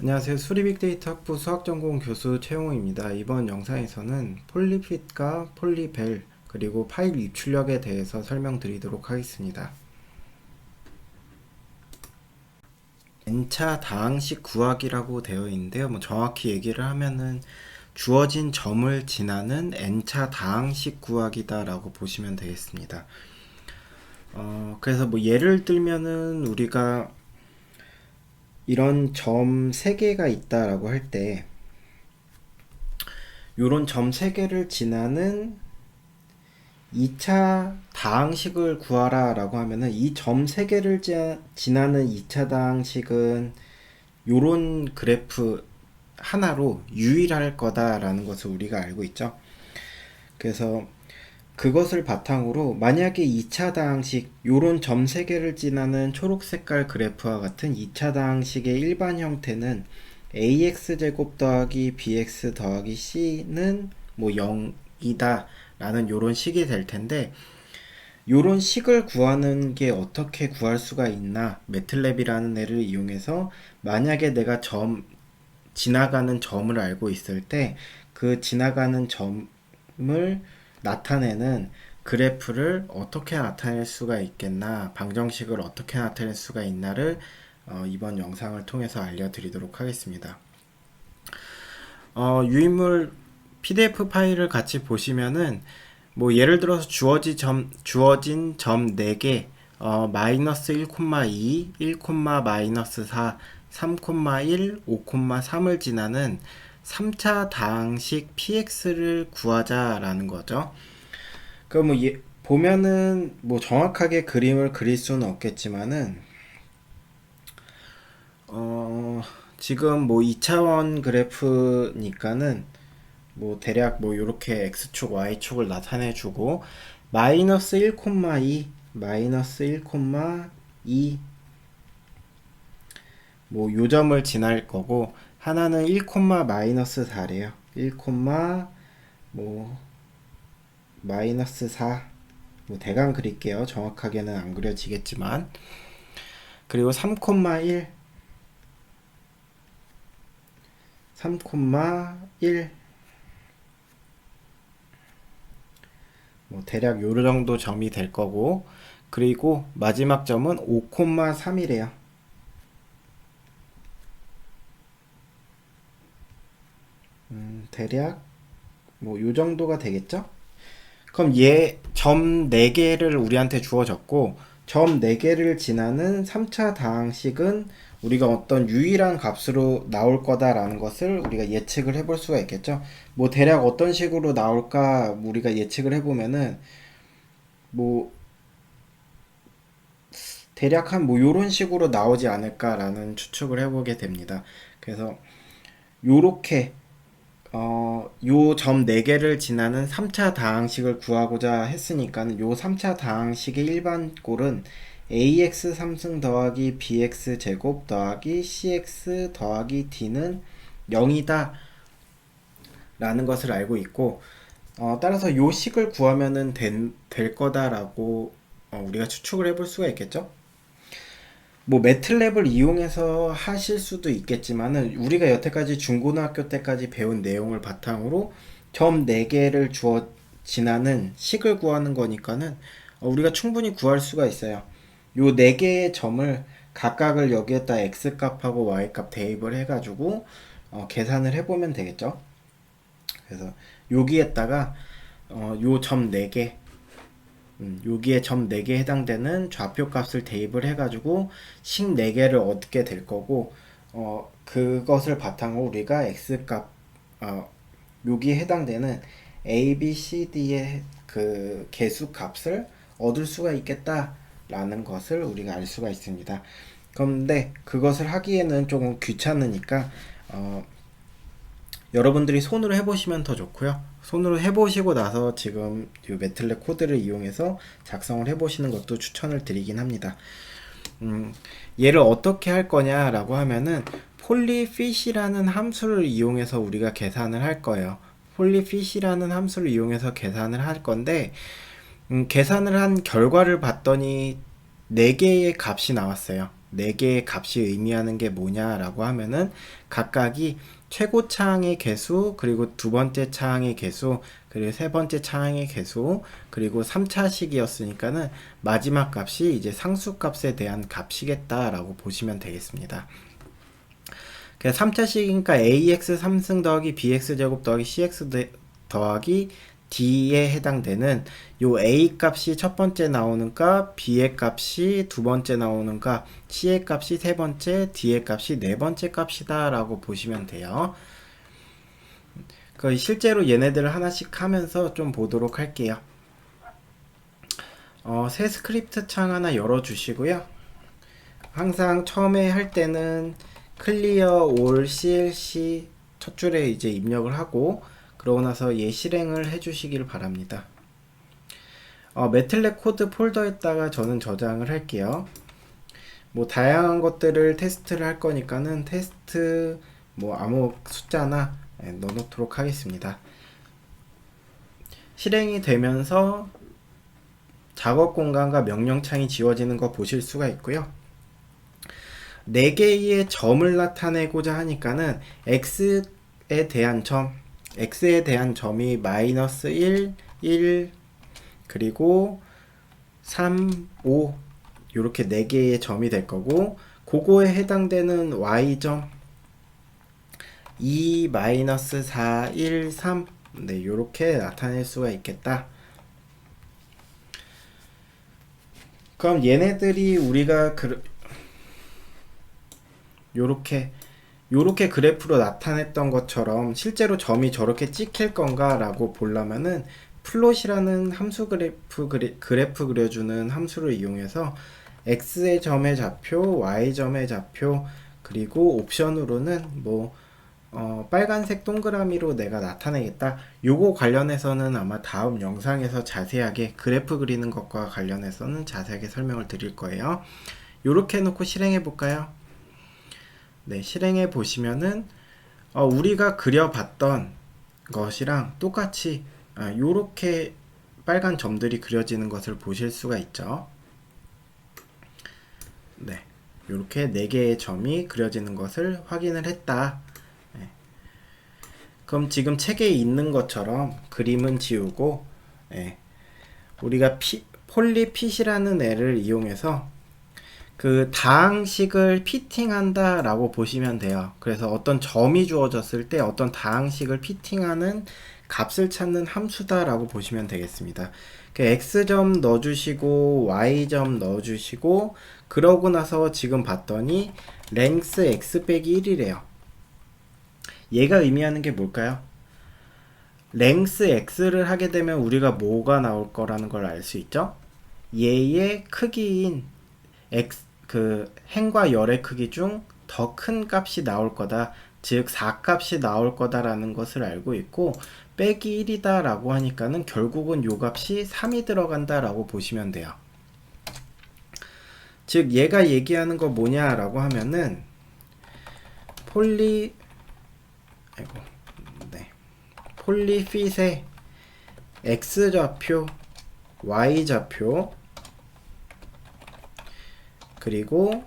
안녕하세요. 수리빅데이터 학부 수학전공 교수 최용호입니다. 이번 영상에서는 폴리핏과 폴리벨 그리고 파일 입출력에 대해서 설명드리도록 하겠습니다. n차 다항식 구하기라고 되어 있는데요. 정확히 얘기를 하면은 주어진 점을 지나는 n차 다항식 구하기다 라고 보시면 되겠습니다. 그래서 예를 들면은 우리가 이런 점 3개가 있다라고 할 때 요런 점 3개를 지나는 2차 다항식을 구하라 라고 하면은 이 점 3개를 지나는 2차 다항식은 요런 그래프 하나로 유일할 거다라는 것을 우리가 알고 있죠. 그래서 그것을 바탕으로 만약에 2차 다항식 요런 점 3개를 지나는 초록색깔 그래프와 같은 2차 다항식의 일반 형태는 ax제곱 더하기 bx 더하기 c는 0이다 라는 요런 식이 될 텐데, 요런 식을 구하는 게 어떻게 구할 수가 있나, 매틀랩이라는 애를 이용해서 만약에 내가 지나가는 점을 알고 있을 때 그 지나가는 점을 나타내는 그래프를 어떻게 나타낼 수가 있겠나, 방정식을 어떻게 나타낼 수가 있나를 이번 영상을 통해서 알려드리도록 하겠습니다. 유인물 PDF 파일을 같이 보시면은 예를 들어서 주어진 점 4개, 마이너스 1,2, 1, 마이너스 4, 3,1, 5,3을 지나는 3차 다항식 px를 구하자라는 거죠. 그럼 보면은 정확하게 그림을 그릴 수는 없겠지만은 지금 2차원 그래프니까는 대략 요렇게 x축 y축을 나타내 주고 마이너스 1,2 마이너스 1,2 요 점을 지날 거고, 하나는 1, 마이너스 4래요. 1, 마이너스 4 대강 그릴게요. 정확하게는 안 그려지겠지만. 그리고 3,1 3,1 대략 요 정도 점이 될 거고, 그리고 마지막 점은 5,3이래요. 대략 요 정도가 되겠죠? 그럼 점 4개를 우리한테 주어졌고, 점 4개를 지나는 3차 다항식은 우리가 어떤 유일한 값으로 나올 거다라는 것을 우리가 예측을 해볼 수가 있겠죠. 대략 어떤 식으로 나올까 우리가 예측을 해보면은 대략 한 요런 식으로 나오지 않을까라는 추측을 해보게 됩니다. 그래서 요렇게 요 점 4개를 지나는 3차 다항식을 구하고자 했으니까 요 3차 다항식의 일반 꼴은 ax 3승 더하기 bx 제곱 더하기 cx 더하기 d는 0이다 라는 것을 알고 있고, 따라서 요 식을 구하면은 될 거다라고 우리가 추측을 해볼 수가 있겠죠. 매틀랩을 이용해서 하실 수도 있겠지만은 우리가 여태까지 중고등학교 때까지 배운 내용을 바탕으로 점 4개를 지나는 식을 구하는 거니까는 우리가 충분히 구할 수가 있어요. 요 4개의 점을 각각을 여기에다 x값하고 y값 대입을 해가지고 계산을 해보면 되겠죠. 그래서 여기에다가 요 점 4개, 여기에 점 4개 해당되는 좌표 값을 대입을 해가지고 식 4개를 얻게 될 거고, 그것을 바탕으로 우리가 x값, 여기에 해당되는 a, b, c, d의 그 개수 값을 얻을 수가 있겠다라는 것을 우리가 알 수가 있습니다. 그런데 그것을 하기에는 조금 귀찮으니까 여러분들이 손으로 해보시면 더 좋고요. 손으로 해보시고 나서 지금 이 매틀랩 코드를 이용해서 작성을 해보시는 것도 추천을 드리긴 합니다. 얘를 어떻게 할 거냐라고 하면은 폴리핏이라는 함수를 이용해서 우리가 계산을 할 거예요. 폴리핏이라는 함수를 이용해서 계산을 할 건데, 계산을 한 결과를 봤더니 4개의 값이 나왔어요. 네 개의 값이 의미하는 게 뭐냐라고 하면은 각각이 최고 차항의 개수, 그리고 두 번째 차항의 개수, 그리고 세 번째 차항의 개수, 그리고 3차식이었으니까는 마지막 값이 이제 상수값에 대한 값이겠다라고 보시면 되겠습니다. 3차식이니까 ax 3승 더하기 bx 제곱 더하기 cx 더하기 d에 해당되는 요 a 값이 첫 번째 나오는 값, b의 값이 두 번째 나오는 값, c의 값이 세 번째, d의 값이 네 번째 값이다 라고 보시면 돼요. 실제로 얘네들을 하나씩 하면서 좀 보도록 할게요. 새 스크립트 창 하나 열어주시고요. 항상 처음에 할 때는 clear all clc 첫 줄에 이제 입력을 하고, 그러고 나서 얘 실행을 해주시길 바랍니다. 매틀랩 코드 폴더에다가 저는 저장을 할게요. 뭐 다양한 것들을 테스트를 할 거니까는 테스트 뭐 아무 숫자나 넣어놓도록 하겠습니다. 실행이 되면서 작업 공간과 명령창이 지워지는 거 보실 수가 있고요. 4개의 점을 나타내고자 하니까는 x에 대한 점이 마이너스 1, 1, 그리고 3, 5 요렇게 4개의 점이 될 거고, 그거에 해당되는 y점 2, 마이너스 4, 1, 3 네, 요렇게 나타낼 수가 있겠다. 그럼 얘네들이 우리가 요렇게 그래프로 나타냈던 것처럼 실제로 점이 저렇게 찍힐 건가 라고 보려면은 플롯이라는 함수 그래프 그려주는 함수를 이용해서 x의 점의 좌표, y 점의 좌표, 그리고 옵션으로는 뭐 빨간색 동그라미로 내가 나타내겠다. 요거 관련해서는 아마 다음 영상에서 자세하게 그래프 그리는 것과 관련해서는 자세하게 설명을 드릴 거예요. 요렇게 해놓고 실행해 볼까요? 네, 실행해 보시면은 우리가 그려봤던 것이랑 똑같이 요렇게 빨간 점들이 그려지는 것을 보실 수가 있죠. 네, 요렇게 4개의 점이 그려지는 것을 확인을 했다. 네. 그럼 지금 책에 있는 것처럼 그림은 지우고, 우리가 폴리핏이라는 애를 이용해서 그 다항식을 피팅한다 라고 보시면 돼요. 그래서 어떤 점이 주어졌을 때 어떤 다항식을 피팅하는 값을 찾는 함수다 라고 보시면 되겠습니다. x점 넣어주시고 y점 넣어주시고, 그러고 나서 지금 봤더니 length x 빼기 1이래요. 얘가 의미하는 게 뭘까요? length x를 하게 되면 우리가 뭐가 나올 거라는 걸 알 수 있죠? 얘의 크기인 행과 열의 크기 중 더 큰 값이 나올 거다, 즉 4값이 나올 거다라는 것을 알고 있고, 빼기 1이다 라고 하니까는 결국은 요 값이 3이 들어간다 라고 보시면 돼요. 즉 얘가 얘기하는 거 뭐냐 라고 하면은 폴리핏의 x좌표, y좌표, 그리고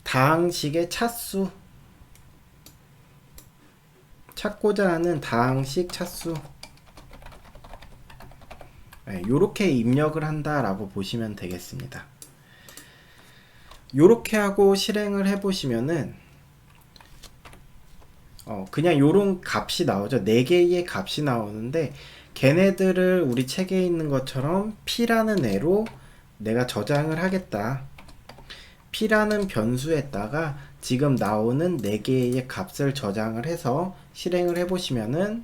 다항식의 차수, 찾고자 하는 다항식 차수, 요렇게 입력을 한다 라고 보시면 되겠습니다. 요렇게 하고 실행을 해 보시면은 그냥 요런 값이 나오죠. 4개의 값이 나오는데, 걔네들을 우리 책에 있는 것처럼 p라는 애로 내가 저장을 하겠다. p라는 변수에다가 지금 나오는 4개의 값을 저장을 해서 실행을 해보시면은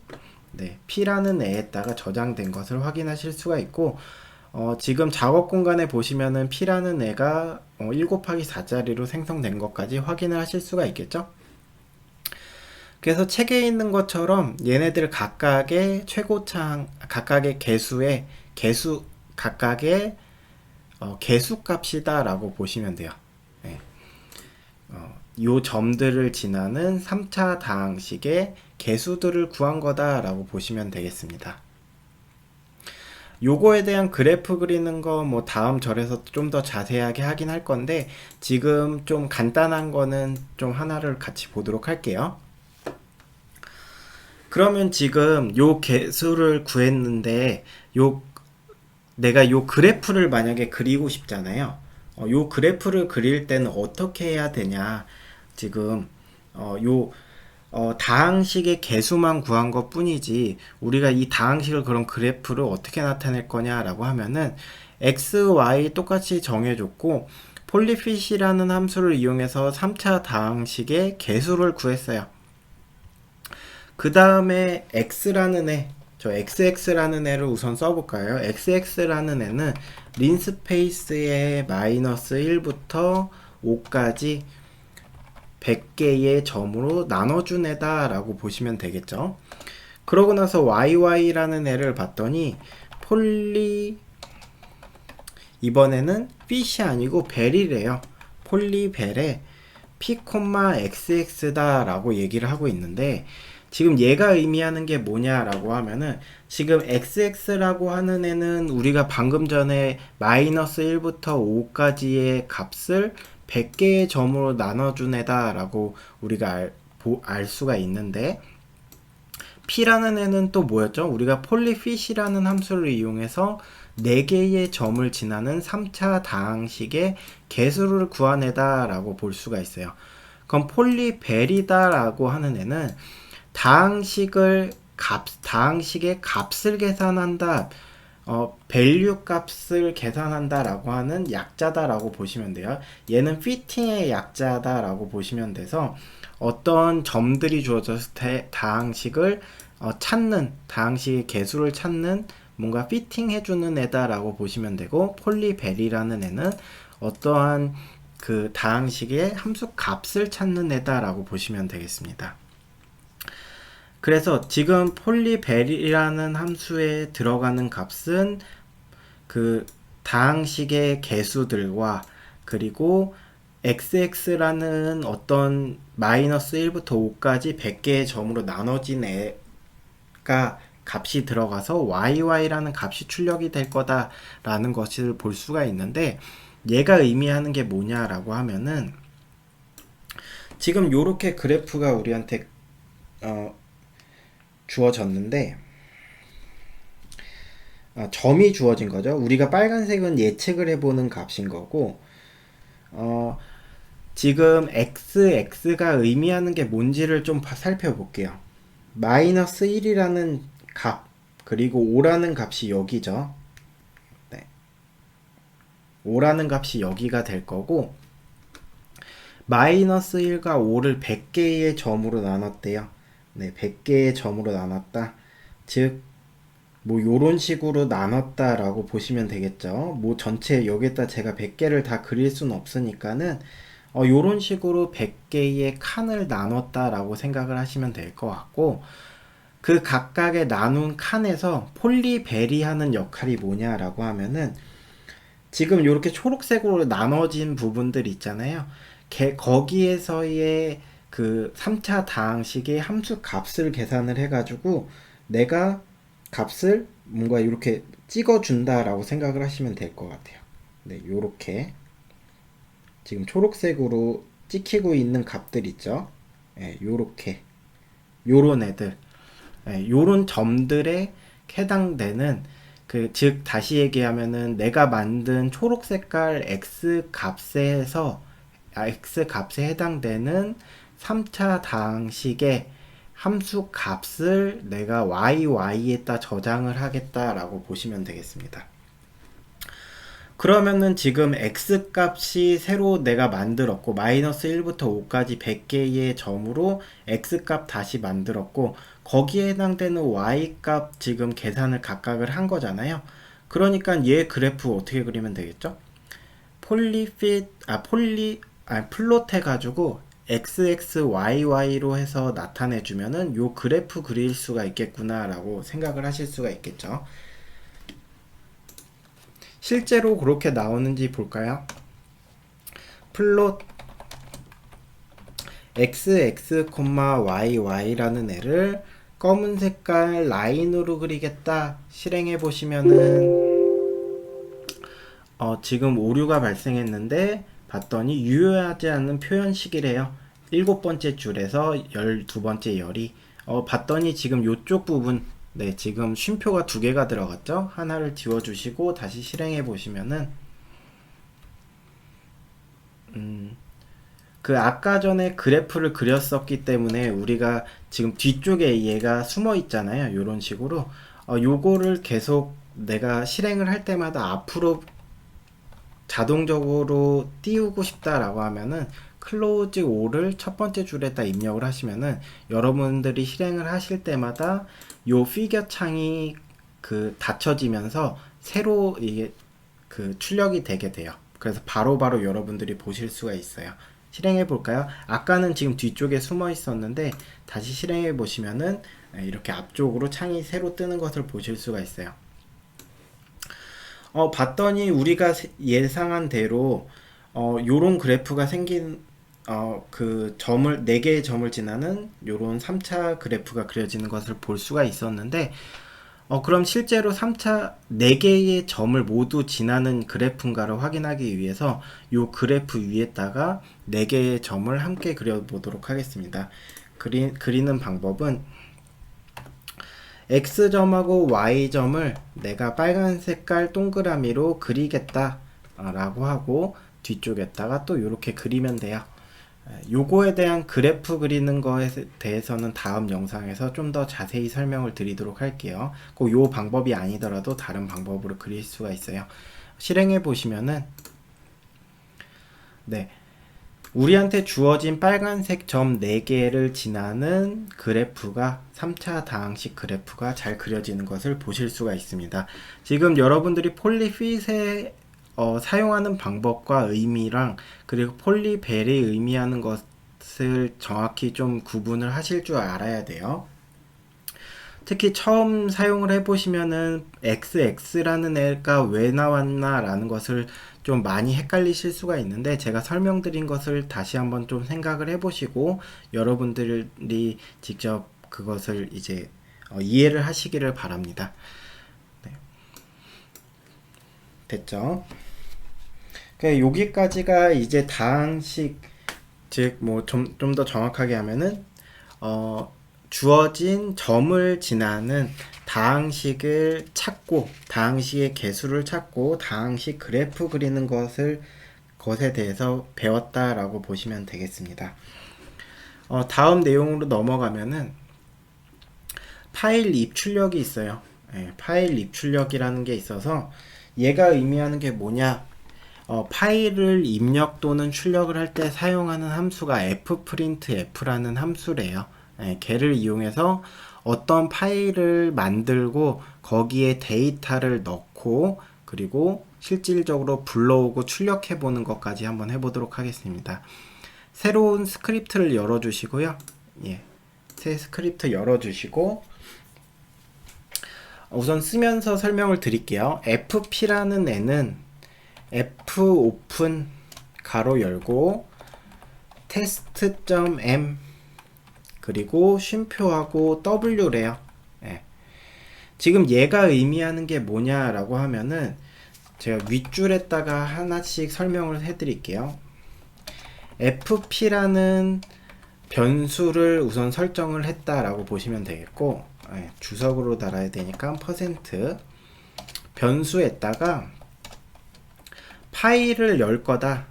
p라는 애에다가 저장된 것을 확인하실 수가 있고, 지금 작업 공간에 보시면은 p라는 애가 1 곱하기 4짜리로 생성된 것까지 확인을 하실 수가 있겠죠. 그래서 책에 있는 것처럼 얘네들 각각의 최고차항, 각각의 각각의 개수값이다 라고 보시면 돼요. 요 점들을 지나는 3차 다항식의 개수들을 구한 거다 라고 보시면 되겠습니다. 요거에 대한 그래프 그리는 거 뭐 다음 절에서 좀 더 자세하게 하긴 할 건데 지금 좀 간단한 거는 좀 하나를 같이 보도록 할게요. 그러면 지금 요 개수를 구했는데 요 내가 요 그래프를 만약에 그리고 싶잖아요. 요 그래프를 그릴 때는 어떻게 해야 되냐. 지금 요 다항식의 개수만 구한 것 뿐이지 우리가 이 다항식을 그런 그래프를 어떻게 나타낼 거냐라고 하면은 x, y 똑같이 정해줬고 폴리핏이라는 함수를 이용해서 3차 다항식의 개수를 구했어요. 그 다음에 x라는 저 xx라는 애를 우선 써볼까요? xx라는 애는 린스페이스의 마이너스 1부터 5까지 100개의 점으로 나눠준 애다 라고 보시면 되겠죠. 그러고 나서 YY라는 애를 봤더니 이번에는 fit이 아니고 벨이래요. 폴리벨에 p, xx다 라고 얘기를 하고 있는데 지금 얘가 의미하는 게 뭐냐라고 하면은 지금 xx라고 하는 애는 우리가 방금 전에 마이너스 1부터 5까지의 값을 100개의 점으로 나눠준 애다 라고 우리가 알 수가 있는데 p라는 애는 또 뭐였죠? 우리가 폴리핏이라는 함수를 이용해서 4개의 점을 지나는 3차 다항식의 개수를 구하내다 라고 볼 수가 있어요. 그럼 폴리벨이다 라고 하는 애는 다항식의 값을 계산한다, 밸류 값을 계산한다 라고 하는 약자다 라고 보시면 돼요. 얘는 피팅의 약자다 라고 보시면 돼서 어떤 점들이 주어졌을 때 다항식을 다항식의 개수를 찾는 뭔가 피팅 해주는 애다 라고 보시면 되고, 폴리벨이라는 애는 어떠한 그 다항식의 함수 값을 찾는 애다 라고 보시면 되겠습니다. 그래서 지금 폴리벨이라는 함수에 들어가는 값은 그 다항식의 개수들과 그리고 xx라는 어떤 마이너스 1부터 5까지 100개의 점으로 나눠진 애가 값이 들어가서yy라는 값이 출력이 될 거다라는 것을 볼 수가 있는데, 얘가 의미하는 게 뭐냐라고 하면은 지금 요렇게 그래프가 우리한테 주어졌는데 점이 주어진 거죠. 우리가 빨간색은 예측을 해보는 값인 거고, 지금 xx가 의미하는 게 뭔지를 좀 살펴볼게요. 마이너스 1이라는 값, 그리고 5라는 값이 여기죠. 네. 5라는 값이 여기가 될 거고, 마이너스 1과 5를 100개의 점으로 나눴대요. 네, 100개의 점으로 나눴다. 즉, 뭐 요런 식으로 나눴다라고 보시면 되겠죠. 뭐 전체 여기에다 제가 100개를 다 그릴 수는 없으니까는 요런 식으로 100개의 칸을 나눴다라고 생각을 하시면 될 것 같고, 그 각각의 나눈 칸에서 폴리벨이 하는 역할이 뭐냐라고 하면은 지금 이렇게 초록색으로 나눠진 부분들 있잖아요. 거기에서의 그 3차 다항식의 함수 값을 계산을 해가지고 내가 값을 뭔가 이렇게 찍어준다라고 생각을 하시면 될 것 같아요. 네, 요렇게 지금 초록색으로 찍히고 있는 값들 있죠. 네, 요렇게 요런 애들, 네, 요런 점들에 해당되는 즉 다시 얘기하면은 내가 만든 초록 색깔 x 값에 해당되는 3차 다항식의 함수 값을 내가 YY에다 저장을 하겠다라고 보시면 되겠습니다. 그러면은 지금 x 값이 새로 내가 만들었고, 마이너스 1부터 5까지 100개의 점으로 x 값 다시 만들었고, 거기에 해당되는 y 값 지금 계산을 각각을 한 거잖아요. 그러니까 얘 그래프 어떻게 그리면 되겠죠? 플롯 해가지고 XXYY로 해서 나타내주면은 요 그래프 그릴 수가 있겠구나 라고 생각을 하실 수가 있겠죠. 실제로 그렇게 나오는지 볼까요? 플롯 XX, YY라는 애를 검은 색깔 라인으로 그리겠다 실행해 보시면은 지금 오류가 발생했는데 봤더니 유효하지 않은 표현식이래요. 7번째 줄에서 12번째 열이 봤더니 지금 요쪽 부분 네, 지금 쉼표가 2개가 들어갔죠? 하나를 지워주시고 다시 실행해 보시면은 그 아까 전에 그래프를 그렸었기 때문에 우리가 지금 뒤쪽에 얘가 숨어 있잖아요. 요런 식으로 요거를 계속 내가 실행을 할 때마다 앞으로 자동적으로 띄우고 싶다라고 하면은 클로즈 5를 첫 번째 줄에다 입력을 하시면은 여러분들이 실행을 하실 때마다 요 피겨 창이 그 닫혀지면서 새로 이게 그 출력이 되게 돼요. 그래서 바로바로 여러분들이 보실 수가 있어요. 실행해 볼까요? 아까는 지금 뒤쪽에 숨어 있었는데 다시 실행해 보시면은 이렇게 앞쪽으로 창이 새로 뜨는 것을 보실 수가 있어요. 봤더니 우리가 예상한 대로 요런 그래프가 생긴 그 점을 4개의 점을 지나는 요런 3차 그래프가 그려지는 것을 볼 수가 있었는데 그럼 실제로 3차 4개의 점을 모두 지나는 그래프인가를 확인하기 위해서 요 그래프 위에다가 4개의 점을 함께 그려보도록 하겠습니다. 그리는 방법은 X점하고 Y점을 내가 빨간 색깔 동그라미로 그리겠다 라고 하고 뒤쪽에다가 또 이렇게 그리면 돼요. 요거에 대한 그래프 그리는 거에 대해서는 다음 영상에서 좀 더 자세히 설명을 드리도록 할게요. 꼭 요 방법이 아니더라도 다른 방법으로 그릴 수가 있어요. 실행해 보시면은 네, 우리한테 주어진 빨간색 점 4개를 지나는 그래프가 3차 다항식 그래프가 잘 그려지는 것을 보실 수가 있습니다. 지금 여러분들이 폴리핏에 사용하는 방법과 의미랑 그리고 폴리벨이 의미하는 것을 정확히 좀 구분을 하실 줄 알아야 돼요. 특히 처음 사용을 해보시면은 XX라는 애가 왜 나왔나 라는 것을 좀 많이 헷갈리실 수가 있는데 제가 설명드린 것을 다시 한번 좀 생각을 해보시고 여러분들이 직접 그것을 이제 이해를 하시기를 바랍니다. 네. 됐죠? 여기까지가 이제 다항식, 즉 뭐 좀 더 정확하게 하면은 주어진 점을 지나는 다항식을 찾고 다항식의 개수를 찾고 다항식 그래프 그리는 것에 대해서 배웠다라고 보시면 되겠습니다. 다음 내용으로 넘어가면은 파일 입출력이 있어요. 파일 입출력이라는 게 있어서 얘가 의미하는 게 뭐냐? 파일을 입력 또는 출력을 할 때 사용하는 함수가 fprintf라는 함수래요. 걔를 이용해서 어떤 파일을 만들고 거기에 데이터를 넣고 그리고 실질적으로 불러오고 출력해 보는 것까지 한번 해보도록 하겠습니다. 새로운 스크립트를 열어주시고요. 새 스크립트 열어주시고 우선 쓰면서 설명을 드릴게요. fp라는 애는 fopen 가로 열고 test.m 그리고 쉼표하고 w래요. 지금 얘가 의미하는 게 뭐냐라고 하면은 제가 윗줄에다가 하나씩 설명을 해드릴게요. fp라는 변수를 우선 설정을 했다라고 보시면 되겠고 주석으로 달아야 되니까 퍼센트 변수에다가 파일을 열 거다.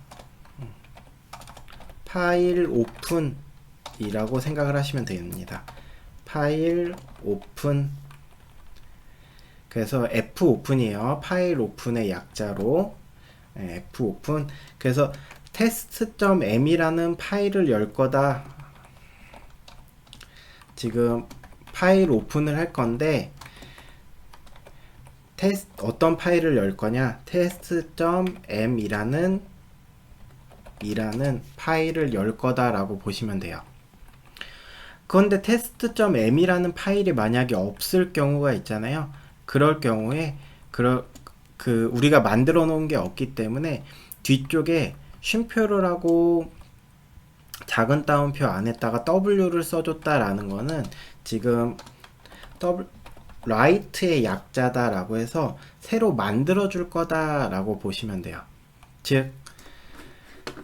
파일 오픈이라고 생각을 하시면 됩니다. 파일 오픈. 그래서 fopen이에요. 파일 오픈의 약자로 fopen. 그래서 test.m이라는 파일을 열 거다. 지금 파일 오픈을 할 건데 어떤 파일을 열 거냐? test.m이라는 파일을 열 거다라고 보시면 돼요. 그런데 test.m이라는 파일이 만약에 없을 경우가 있잖아요. 그럴 경우에 우리가 만들어 놓은 게 없기 때문에 뒤쪽에 쉼표를 하고 작은 따옴표 안에다가 W를 써줬다라는 거는 지금 write의 약자다라고 해서 새로 만들어 줄 거다라고 보시면 돼요. 즉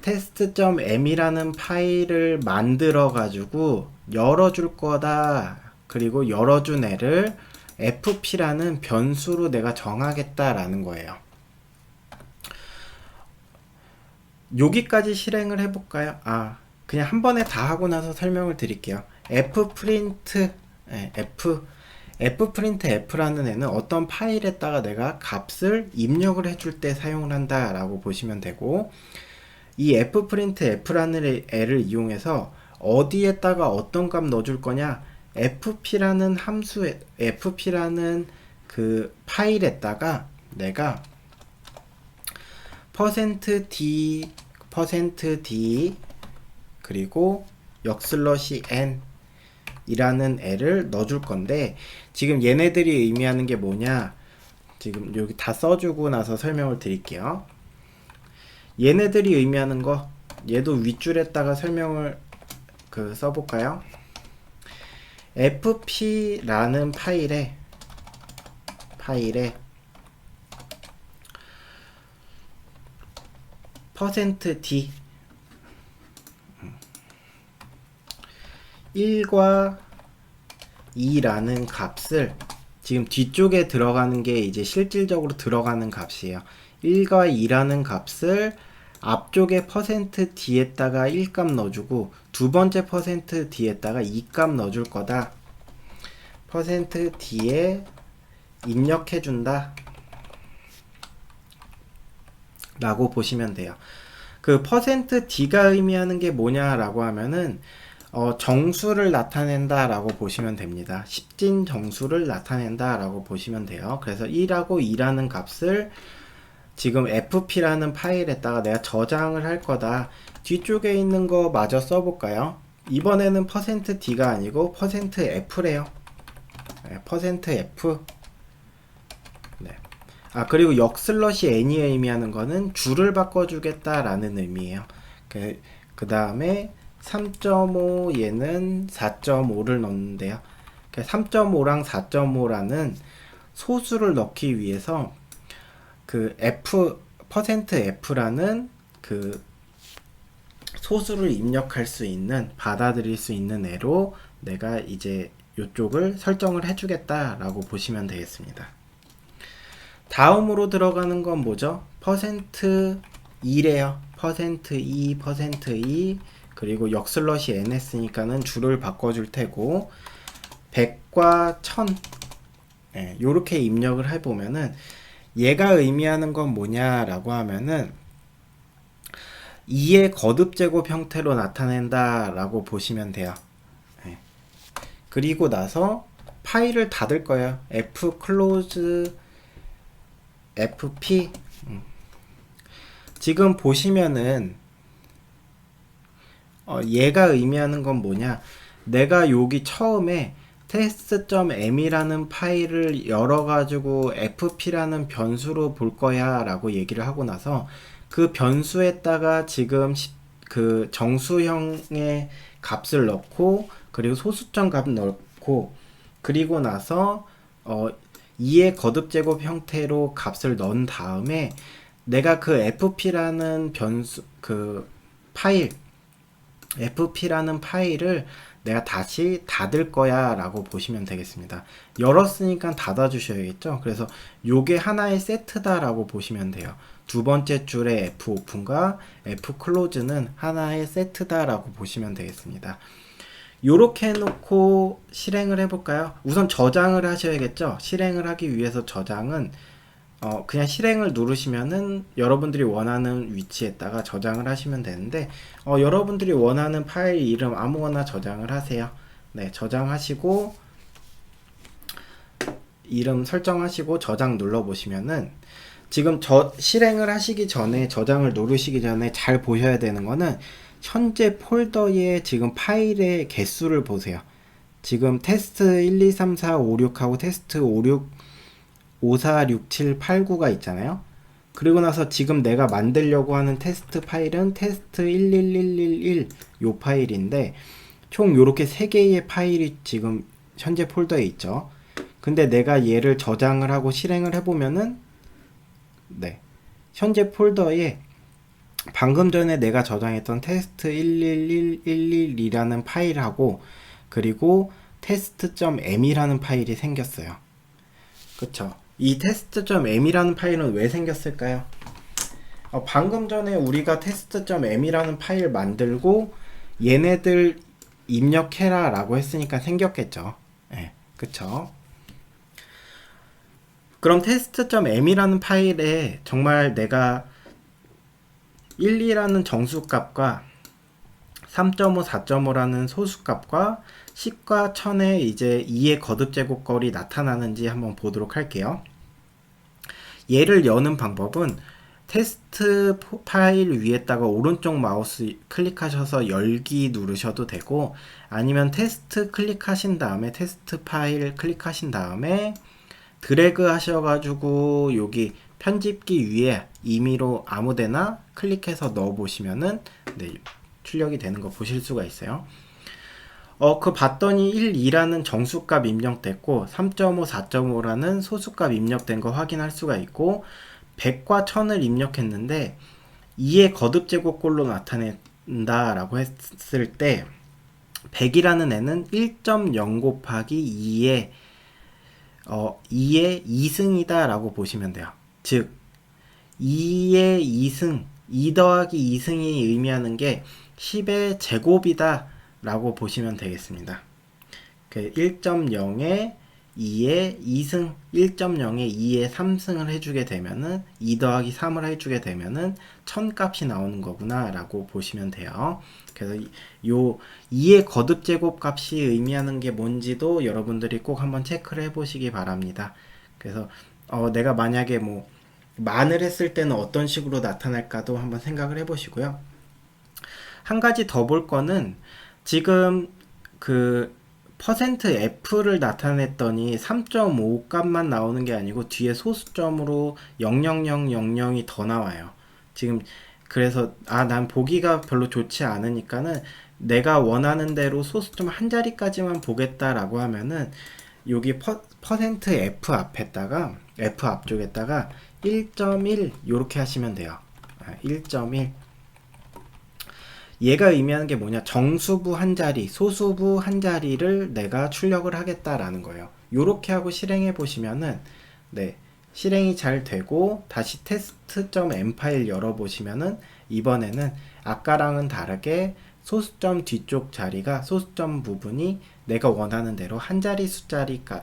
test.m이라는 파일을 만들어 가지고 열어줄 거다. 그리고 열어준 애를 fp라는 변수로 내가 정하겠다라는 거예요. 여기까지 실행을 해볼까요? 그냥 한 번에 다 하고 나서 설명을 드릴게요. fprint f라는 애는 어떤 파일에다가 내가 값을 입력을 해줄 때 사용을 한다 라고 보시면 되고, 이 fprintf라는 애를 이용해서 어디에다가 어떤 값 넣어줄 거냐, fp라는 함수에, fp라는 그 파일에다가 내가 %d 그리고 n 이라는 애를 넣어줄 건데, 지금 얘네들이 의미하는 게 뭐냐, 지금 여기 다 써주고 나서 설명을 드릴게요. 얘네들이 의미하는 거, 얘도 윗줄에다가 설명을 써볼까요? fp라는 파일에 %d 1과 2라는 값을, 지금 뒤쪽에 들어가는 게 이제 실질적으로 들어가는 값이에요. 1과 2라는 값을 앞쪽에 %d에다가 1값 넣어주고 두 번째 %d에다가 2값 넣어줄 거다. %d에 입력해준다 라고 보시면 돼요. 그 %d가 의미하는 게 뭐냐라고 하면은 정수를 나타낸다 라고 보시면 됩니다. 십진 정수를 나타낸다 라고 보시면 돼요. 그래서 1하고 2라는 값을 지금 fp라는 파일에다가 내가 저장을 할 거다. 뒤쪽에 있는 거 마저 써볼까요? 이번에는 %d가 아니고 %f래요. %f. 네. 그리고 n이 의미하는 거는 줄을 바꿔주겠다 라는 의미예요. 그 다음에 3.5 얘는 4.5를 넣는데요. 3.5랑 4.5라는 소수를 넣기 위해서 그 %f라는 그 소수를 입력할 수 있는, 받아들일 수 있는 애로 내가 이제 이쪽을 설정을 해주겠다라고 보시면 되겠습니다. 다음으로 들어가는 건 뭐죠? %2래요. %2, 그리고 n 했으니까는 줄을 바꿔줄 테고, 100과 1000 요렇게 입력을 해보면은 얘가 의미하는 건 뭐냐라고 하면은 2의 거듭제곱 형태로 나타낸다 라고 보시면 돼요. 그리고 나서 파일을 닫을 거예요. fclose fp. 지금 보시면은 얘가 의미하는 건 뭐냐, 내가 여기 처음에 test.m이라는 파일을 열어가지고 fp라는 변수로 볼 거야 라고 얘기를 하고 나서 그 변수에다가 지금 그 정수형의 값을 넣고, 그리고 소수점 값 넣고, 그리고 나서 2의 거듭제곱 형태로 값을 넣은 다음에 내가 그 fp라는 변수, 그 파일, fp라는 파일을 내가 다시 닫을 거야 라고 보시면 되겠습니다. 열었으니까 닫아 주셔야겠죠. 그래서 요게 하나의 세트다 라고 보시면 돼요. 두 번째 줄의 fopen과 fclose는 하나의 세트다 라고 보시면 되겠습니다. 요렇게 해놓고 실행을 해볼까요? 우선 저장을 하셔야겠죠. 실행을 하기 위해서 저장은 그냥 실행을 누르시면은 여러분들이 원하는 위치에다가 저장을 하시면 되는데, 여러분들이 원하는 파일 이름 아무거나 저장을 하세요. 네, 저장하시고 이름 설정하시고 저장 눌러 보시면은, 지금 실행을 하시기 전에, 저장을 누르시기 전에 잘 보셔야 되는 거는 현재 폴더에 지금 파일의 개수를 보세요. 지금 테스트 1, 2, 3, 4, 5, 6하고 테스트 5, 6, 5, 4, 6, 7, 8, 9가 있잖아요. 그리고 나서 지금 내가 만들려고 하는 테스트 파일은 테스트 11111 요 파일인데, 총 요렇게 3개의 파일이 지금 현재 폴더에 있죠. 근데 내가 얘를 저장을 하고 실행을 해보면은 네, 현재 폴더에 방금 전에 내가 저장했던 테스트 11111이라는 파일하고 그리고 test.m이라는 파일이 생겼어요. 그쵸? 이 test.m이라는 파일은 왜 생겼을까요? 방금 전에 우리가 test.m이라는 파일 만들고 얘네들 입력해라 라고 했으니까 생겼겠죠. 네, 그쵸? 그럼 test.m이라는 파일에 정말 내가 1, 2라는 정수값과 3.5, 4.5라는 소수값과 10과 1000의 이제 2의 거듭 제곱꼴이 나타나는지 한번 보도록 할게요. 얘를 여는 방법은 테스트 파일 위에다가 오른쪽 마우스 클릭하셔서 열기 누르셔도 되고 아니면 테스트 클릭하신 다음에 테스트 파일 클릭하신 다음에 드래그 하셔가지고 여기 편집기 위에 임의로 아무데나 클릭해서 넣어 보시면은 네, 출력이 되는 거 보실 수가 있어요. 그 봤더니 1, 2라는 정수값 입력됐고 3.5, 4.5라는 소수값 입력된 거 확인할 수가 있고 100과 1000을 입력했는데 2의 거듭 제곱꼴로 나타낸다 라고 했을 때 100이라는 애는 1.0 곱하기 2의 2승이다 라고 보시면 돼요. 즉 2의 2승 2 더하기 2승이 의미하는 게 10의 제곱이다 라고 보시면 되겠습니다. 1.0에 2의 2승 1.0에 2의 3승을 해주게 되면은 2 더하기 3을 해주게 되면은 1000 값이 나오는 거구나 라고 보시면 돼요. 그래서 요 2의 거듭 제곱 값이 의미하는 게 뭔지도 여러분들이 꼭 한번 체크를 해 보시기 바랍니다. 그래서 내가 만약에 뭐 만을 했을 때는 어떤 식으로 나타날까도 한번 생각을 해 보시고요. 한 가지 더 볼 거는 지금 그 %f를 나타냈더니 3.5 값만 나오는 게 아니고 뒤에 소수점으로 00000이 더 나와요. 지금 그래서 난 보기가 별로 좋지 않으니까는 내가 원하는 대로 소수점 한 자리까지만 보겠다라고 하면은 여기 %f 앞에다가 f 앞쪽에다가 1.1 이렇게 하시면 돼요. 1.1 얘가 의미하는 게 뭐냐, 정수부 한 자리 소수부 한 자리를 내가 출력을 하겠다라는 거예요. 요렇게 하고 실행해 보시면은 네, 실행이 잘 되고 다시 test.m 파일 열어 보시면은 이번에는 아까랑은 다르게 소수점 뒤쪽 자리가 소수점 부분이 내가 원하는 대로 한 자리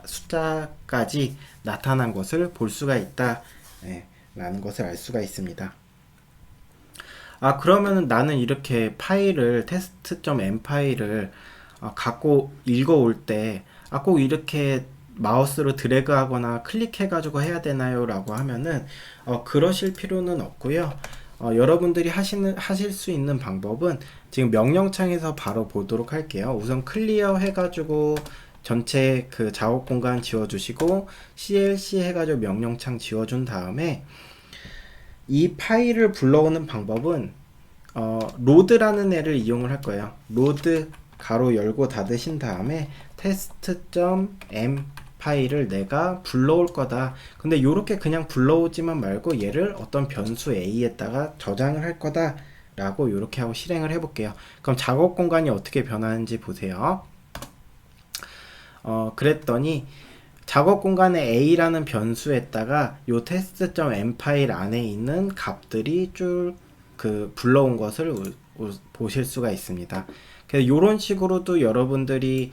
숫자까지 나타난 것을 볼 수가 있다, 네, 라는 것을 알 수가 있습니다. 그러면은 나는 이렇게 파일을 test.m 파일을 갖고 읽어올 때 꼭 이렇게 마우스로 드래그 하거나 클릭해 가지고 해야 되나요? 라고 하면은 그러실 필요는 없고요. 여러분들이 하실 수 있는 방법은 지금 명령창에서 바로 보도록 할게요. 우선 클리어 해가지고 전체 그 작업 공간 지워주시고 clc 해가지고 명령창 지워준 다음에 이 파일을 불러오는 방법은 로드라는 애를 이용을 할 거예요. 로드 가로 열고 닫으신 다음에 test.m 파일을 내가 불러올 거다. 근데 이렇게 그냥 불러오지만 말고 얘를 어떤 변수 a에다가 저장을 할 거다 라고 이렇게 하고 실행을 해 볼게요. 그럼 작업 공간이 어떻게 변하는지 보세요. 그랬더니 작업 공간에 a라는 변수에다가 요 test.m 파일 안에 있는 값들이 쭉 불러온 것을 보실 수가 있습니다. 그래서 이런 식으로도 여러분들이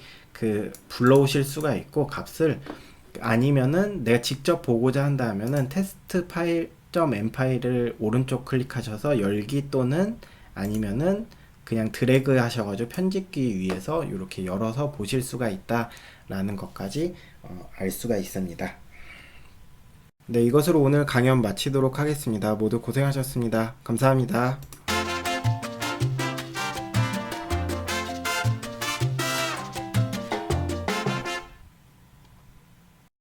불러오실 수가 있고, 값을 아니면은 내가 직접 보고자 한다면은 test 파일.m 파일을 오른쪽 클릭하셔서 열기 또는 아니면은 그냥 드래그 하셔가지고 편집기 위에서 이렇게 열어서 보실 수가 있다 라는 것까지 알 수가 있습니다. 네, 이것으로 오늘 강연 마치도록 하겠습니다. 모두 고생하셨습니다. 감사합니다.